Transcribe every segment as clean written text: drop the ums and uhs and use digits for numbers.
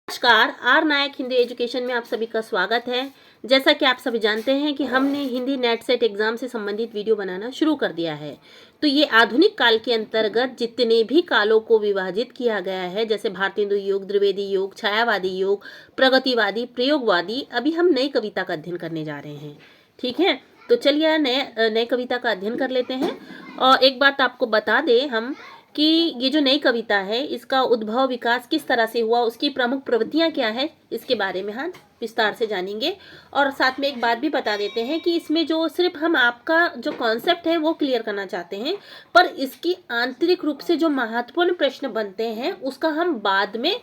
नमस्कार, are Nayak Hindi education में आप सभी का स्वागत है। जैसा कि आप सभी जानते हैं कि हमने हिंदी नेट सेट एग्जाम से संबंधित वीडियो बनाना शुरू कर दिया है। तो ये आधुनिक काल के अंतर्गत जितने भी कालों को विभाजित किया गया है, जैसे भारतेंदु युग, द्विवेदी युग, छायावादी युग, प्रगतिवादी, प्रयोगवादी, अभी हम नई कविता का अध्ययन करने जा रहे हैं। ठीक है, तो चलिए नए कविता का अध्ययन कर लेते हैं। और एक बात आपको बता दें हम कि ये जो नई कविता है, इसका उद्भव विकास किस तरह से हुआ, उसकी प्रमुख प्रवृत्तियां क्या है, इसके बारे में हम विस्तार से जानेंगे। और साथ में एक बात भी बता देते हैं कि इसमें जो सिर्फ हम आपका जो कॉन्सेप्ट है वो क्लियर करना चाहते हैं, पर इसकी आंतरिक रूप से जो महत्वपूर्ण प्रश्न बनते हैं उसका हम बाद में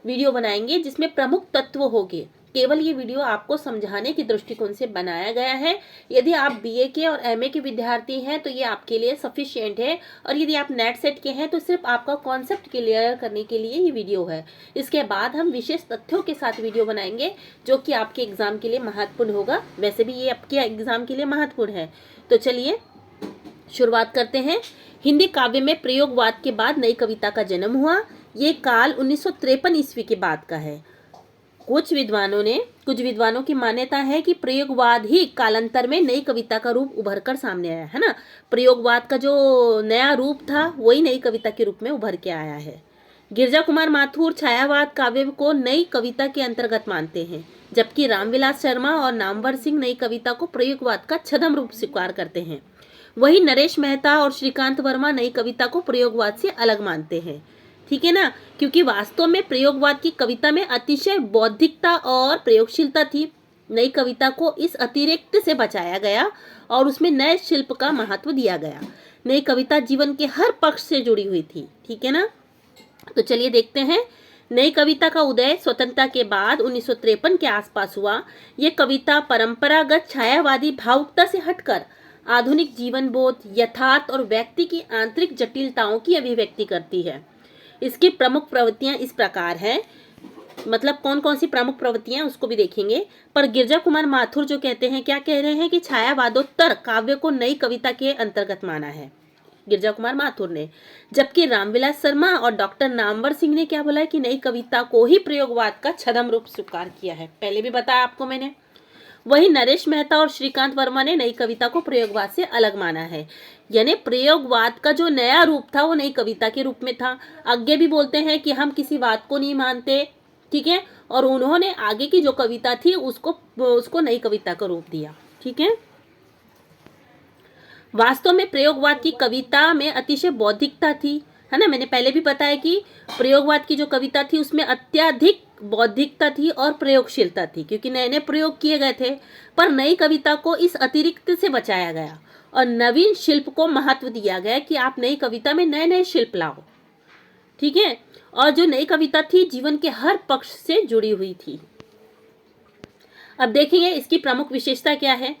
वीडियो बनाएंगे, जिसमें प्रमुख तत्व होंगे। केवल ये वीडियो आपको समझाने की दृष्टिकोण से बनाया गया है। यदि आप बीए के और एमए के विद्यार्थी हैं तो ये आपके लिए सफिशिएंट है, और यदि आप नेट सेट के हैं तो सिर्फ आपका कॉन्सेप्ट क्लियर करने के लिए ये वीडियो है। इसके बाद हम विशेष तथ्यों के साथ वीडियो बनाएंगे जो कि आपके एग्जाम के लिए महत्वपूर्ण होगा। वैसे भी ये आपके एग्जाम के लिए महत्वपूर्ण है। तो चलिए शुरुआत करते हैं। हिंदी काव्य में प्रयोगवाद के बाद नई कविता का जन्म हुआ। ये काल 1953 ईस्वी के बाद का है। कुछ विद्वानों की मान्यता है कि प्रयोगवाद ही कालांतर में नई कविता का रूप उभर कर सामने आया है ना। प्रयोगवाद का जो नया रूप था वही नई कविता के रूप में उभर के आया है। गिरजा कुमार माथुर छायावाद काव्य को नई कविता के अंतर्गत मानते हैं, जबकि रामविलास शर्मा और नामवर सिंह नई कविता को प्रयोगवाद का छद्म रूप स्वीकार करते हैं। वही नरेश मेहता और श्रीकांत वर्मा नई कविता को प्रयोगवाद से अलग मानते हैं। ठीक है ना, क्योंकि वास्तव में प्रयोगवाद की कविता में अतिशय बौद्धिकता और प्रयोगशीलता थी। नई कविता को इस अतिरिक्त से बचाया गया और उसमें नए शिल्प का महत्व दिया गया। नई कविता जीवन के हर पक्ष से जुड़ी हुई थी। ठीक है ना, तो चलिए देखते हैं। नई कविता का उदय स्वतंत्रता के बाद 1953 के आसपास हुआ। ये कविता परंपरागत छायावादी भावुकता से हटकर आधुनिक जीवन बोध, यथार्थ और व्यक्ति की आंतरिक जटिलताओं की अभिव्यक्ति करती है। इसकी प्रमुख प्रवृत्तियां इस प्रकार हैं, मतलब कौन कौन सी प्रमुख प्रवृत्तियां उसको भी देखेंगे। पर गिरजा कुमार माथुर जो कहते हैं, क्या कह रहे हैं कि छायावादोत्तर काव्य को नई कविता के अंतर्गत माना है, गिरजा कुमार माथुर ने। जबकि रामविलास शर्मा और डॉक्टर नामवर सिंह ने क्या बोला है कि नई कविता को ही प्रयोगवाद का छद्म रूप स्वीकार किया है। पहले भी बताया आपको मैंने। वही नरेश मेहता और श्रीकांत वर्मा ने नई कविता को प्रयोगवाद से अलग माना है, यानी प्रयोगवाद का जो नया रूप था वो नई कविता के रूप में था। आगे भी बोलते हैं कि हम किसी बात को नहीं मानते, ठीक है, और उन्होंने आगे की जो कविता थी उसको नई कविता का रूप दिया। ठीक है, वास्तव में प्रयोगवाद की कविता में अतिशय बौद्धिकता थी, है ना। मैंने पहले भी बताया कि प्रयोगवाद की जो कविता थी उसमें अत्यधिक बौद्धिकता थी और प्रयोगशीलता थी, क्योंकि नए नए प्रयोग किए गए थे। पर नई कविता को इस अतिरिक्त से बचाया गया और नवीन शिल्प को महत्व दिया गया कि आप नई कविता में नए नए शिल्प लाओ। ठीक है, और जो नई कविता थी जीवन के हर पक्ष से जुड़ी हुई थी। अब देखेंगे इसकी प्रमुख विशेषता क्या है।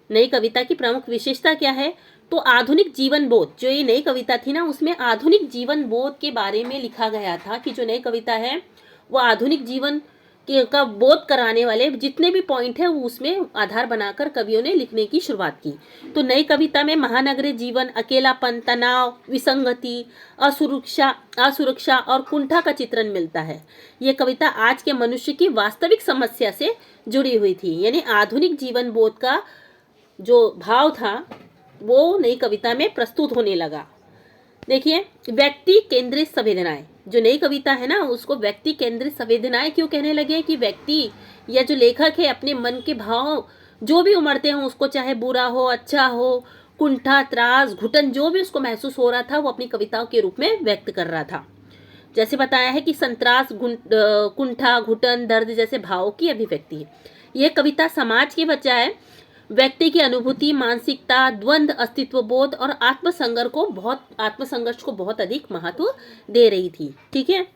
नई कविता की प्रमुख विशेषता क्या है, तो आधुनिक जीवन बोध, जो ये नई कविता थी ना उसमें आधुनिक जीवन बोध के बारे में लिखा गया था कि जो नई कविता है वो आधुनिक जीवन का बोध कराने वाले जितने भी पॉइंट है वो उसमें आधार बनाकर कवियों ने लिखने की शुरुआत की। तो नई कविता में महानगरीय जीवन, अकेलापन, तनाव, विसंगति, असुरक्षा और कुंठा का चित्रण मिलता है। ये कविता आज के मनुष्य की वास्तविक समस्या से जुड़ी हुई थी, यानी आधुनिक जीवन बोध का जो भाव था वो नई कविता में प्रस्तुत होने लगा। देखिए, व्यक्ति केंद्रित संवेदनाएं, जो नई कविता है ना उसको व्यक्ति केंद्रित संवेदनाएं क्यों कहने लगे कि व्यक्ति या जो लेखक है अपने मन के भाव जो भी उमड़ते हैं उसको, चाहे बुरा हो, अच्छा हो, कुंठा, त्रास, घुटन, जो भी उसको महसूस हो रहा था वो अपनी कविताओं के रूप में व्यक्त कर रहा था। जैसे बताया है कि संत्रास, कुंठा, घुटन, दर्द जैसे भावों की अभिव्यक्ति है। यह कविता समाज के बजाय व्यक्ति की अनुभूति, मानसिकता, द्वंद्व, अस्तित्व बोध और आत्मसंघर्ष को बहुत अधिक महत्व दे रही थी। ठीक है,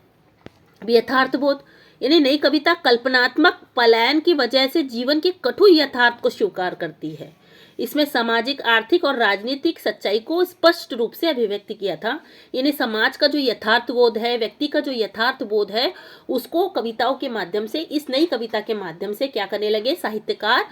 यथार्थ बोध, यानी नई कविता कल्पनात्मक पलायन की वजह से जीवन के कठोर यथार्थ को स्वीकार करती है। इसमें सामाजिक, आर्थिक और राजनीतिक सच्चाई को स्पष्ट रूप से अभिव्यक्त किया था। यानी समाज का जो यथार्थ बोध है, व्यक्ति का जो यथार्थ बोध है, उसको कविताओं के माध्यम से, इस नई कविता के माध्यम से क्या करने लगे, साहित्यकार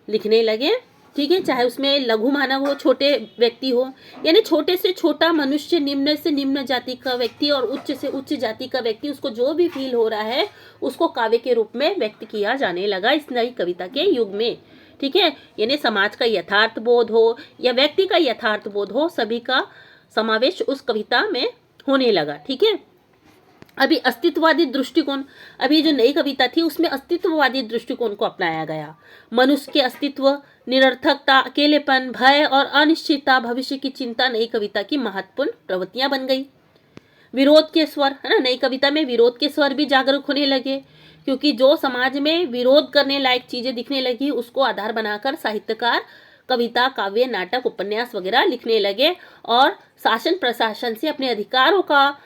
लिखने लगे। ठीक है, चाहे उसमें लघु मानव हो, छोटे व्यक्ति हो, यानी छोटे से छोटा मनुष्य, निम्न से निम्न जाति का व्यक्ति और उच्च से उच्च जाति का व्यक्ति, उसको जो भी फील हो रहा है उसको काव्य के रूप में व्यक्त किया जाने लगा इस नई कविता के युग में। ठीक है, यानी समाज का यथार्थ बोध हो या व्यक्ति का यथार्थ बोध हो, सभी का समावेश उस कविता में होने लगा। ठीक है, अभी अस्तित्ववादी दृष्टिकोण, अभी जो नई कविता थी उसमें अस्तित्ववादी दृष्टिकोण को अपनाया गया। मनुष्य के अस्तित्व, निरर्थकता, अकेलेपन, भय और अनिश्चितता, भविष्य की चिंता नई कविता की महत्वपूर्ण प्रवृत्तियां बन गई। विरोध के स्वर, है ना, नई कविता में विरोध के स्वर भी जागरूक होने लगे, क्योंकि जो समाज में विरोध करने लायक चीजें दिखने लगी उसको आधार बनाकर साहित्यकार कविता, काव्य, नाटक, उपन्यास वगैरह लिखने लगे और शासन प्रशासन से अपने अधिकारों का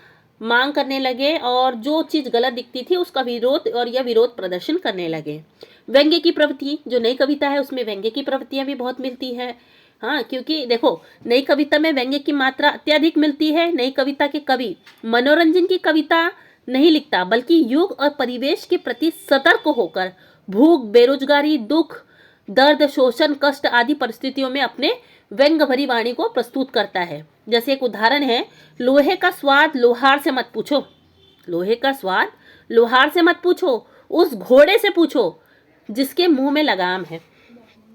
मांग करने लगे और जो चीज गलत दिखती थी उसका विरोध और यह विरोध प्रदर्शन करने लगे। व्यंग्य की प्रवृत्ति, जो नई कविता है उसमें व्यंग्य की प्रवृत्तियां भी बहुत मिलती है। हाँ, क्योंकि देखो नई कविता में व्यंग्य की मात्रा अत्यधिक मिलती है। नई कविता के कवि मनोरंजन की कविता नहीं लिखता, बल्कि युग और परिवेश के प्रति सतर्क होकर भूख, बेरोजगारी, दुख, दर्द, शोषण, कष्ट आदि परिस्थितियों में अपने व्यंग्य भरी वाणी को प्रस्तुत करता है। जैसे एक उदाहरण है, लोहे का स्वाद लोहार से मत पूछो, लोहे का स्वाद लोहार से मत पूछो, उस घोड़े से पूछो जिसके मुंह में लगाम है।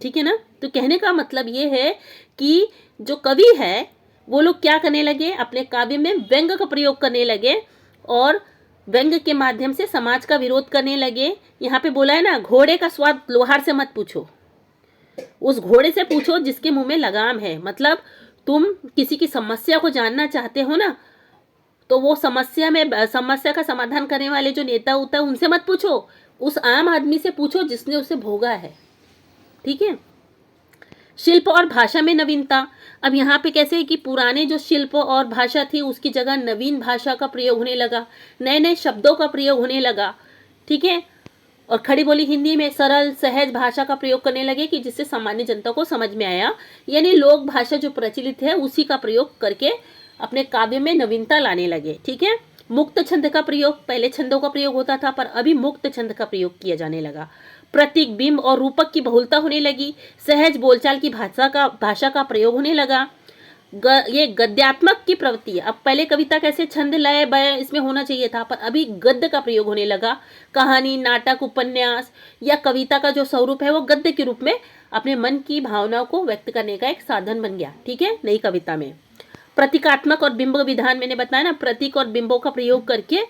ठीक है ना, तो कहने का मतलब ये है कि जो कवि है वो लोग क्या करने लगे, अपने काव्य में व्यंग्य का प्रयोग करने लगे और व्यंग्य के माध्यम से समाज का विरोध करने लगे। यहाँ पे बोला है ना, घोड़े का स्वाद लोहार से मत पूछो, उस घोड़े से पूछो जिसके मुंह में लगाम है। मतलब तुम किसी की समस्या को जानना चाहते हो ना, तो वो समस्या का समाधान करने वाले जो नेता होता है उनसे मत पूछो, उस आम आदमी से पूछो जिसने उसे भोगा है। ठीक है, शिल्प और भाषा में नवीनता, अब यहाँ पे कैसे है कि पुराने जो शिल्प और भाषा थी उसकी जगह नवीन भाषा का प्रयोग होने लगा, नए नए शब्दों का प्रयोग होने लगा। ठीक है, और खड़ी बोली हिंदी में सरल सहज भाषा का प्रयोग करने लगे कि जिससे सामान्य जनता को समझ में आया, यानी लोक भाषा जो प्रचलित है उसी का प्रयोग करके अपने काव्य में नवीनता लाने लगे। ठीक है, मुक्त छंद का प्रयोग, पहले छंदों का प्रयोग होता था पर अभी मुक्त छंद का प्रयोग किया जाने लगा। प्रतीक, बिंब और रूपक की बहुलता होने लगी, सहज बोलचाल की भाषा का प्रयोग होने लगा। ये गद्यात्मक की प्रवृत्ति है। अब पहले कविता कैसे छंद, लय, बय इसमें होना चाहिए था, पर अभी गद्य का प्रयोग होने लगा। कहानी, नाटक, उपन्यास या कविता का जो स्वरूप है वो गद्य के रूप में अपने मन की भावनाओं को व्यक्त करने का एक साधन बन गया। ठीक है, नई कविता में प्रतीकात्मक और बिंब विधान, मैंने बताया ना, प्रतीक और बिंबों का प्रयोग करके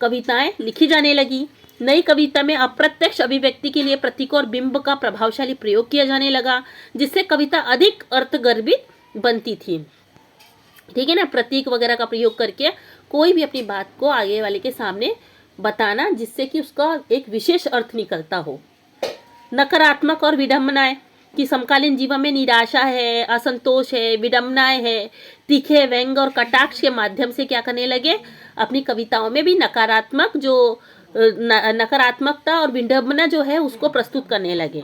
कविताएं लिखी जाने लगी। नई कविता में अप्रत्यक्ष अभिव्यक्ति के लिए प्रतीक और बिंब का प्रभावशाली प्रयोग किया जाने लगा, जिससे कविता अधिक अर्थगर्भित बनती थी। ठीक है ना, प्रतीक वगैरह का प्रयोग करके कोई भी अपनी बात को आगे वाले के सामने बताना जिससे कि उसका एक विशेष अर्थ निकलता हो। नकारात्मक और विडंबनाएं, कि समकालीन जीवन में निराशा है, असंतोष है, विडंबनाएं है, तीखे व्यंग और कटाक्ष के माध्यम से क्या करने लगे, अपनी कविताओं में भी नकारात्मकता और विडंबना जो है उसको प्रस्तुत करने लगे।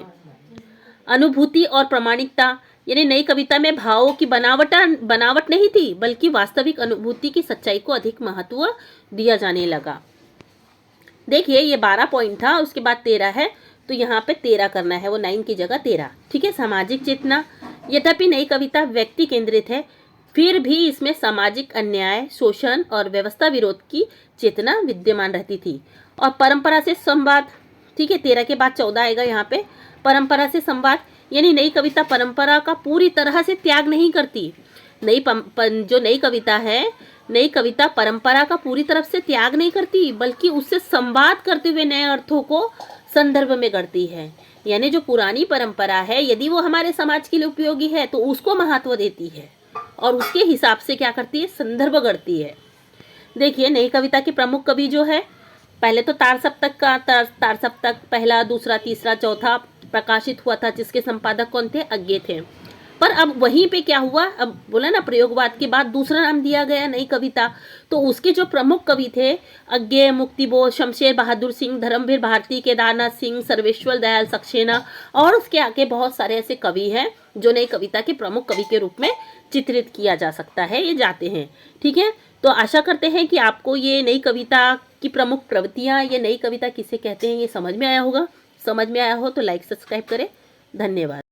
अनुभूति और प्रामाणिकता, यानी नई कविता में भावों की बनावट नहीं थी, बल्कि वास्तविक अनुभूति की सच्चाई को अधिक महत्व दिया जाने लगा। देखिए ये 12 पॉइंट था, उसके बाद 13 है, तो यहाँ पे 13 करना है, वो 9 की जगह 13। ठीक है, सामाजिक चेतना, यद्यपि नई कविता व्यक्ति केंद्रित है, फिर भी इसमें सामाजिक अन्याय, शोषण और व्यवस्था विरोध की चेतना विद्यमान रहती थी। और परंपरा से संवाद, ठीक है, 13 के बाद 14 आएगा यहाँ पे, परंपरा से संवाद, यानी नई कविता परंपरा का पूरी तरह से त्याग नहीं करती। जो नई कविता है, नई कविता परंपरा का पूरी तरफ से त्याग नहीं करती, बल्कि उससे संवाद करते हुए नए अर्थों को संदर्भ में करती है। यानी जो पुरानी परंपरा है, यदि वो हमारे समाज के लिए उपयोगी है तो उसको महत्व देती है और उसके हिसाब से क्या करती है, संदर्भ करती है। देखिए नई कविता के प्रमुख कवि जो है, पहले तो तार सप्तक पहला, दूसरा, तीसरा, चौथा प्रकाशित हुआ था, जिसके संपादक कौन थे, अज्ञे थे। पर अब वहीं पे क्या हुआ, अब बोला ना प्रयोगवाद के बाद दूसरा नाम दिया गया नई कविता, तो उसके जो प्रमुख कवि थे, अज्ञे, मुक्तिबोध, शमशेर बहादुर सिंह, धर्मवीर भारती, केदारनाथ सिंह, सर्वेश्वर दयाल सक्सेना और उसके आगे बहुत सारे ऐसे कवि हैं जो नई कविता के प्रमुख कवि के रूप में चित्रित किया जा सकता है, ये जाते हैं। ठीक है, तो आशा करते हैं कि आपको ये नई कविता की प्रमुख प्रवृत्तियाँ, ये नई कविता किसे कहते हैं, ये समझ में आया होगा। समझ में आया हो तो लाइक सब्सक्राइब करें। धन्यवाद।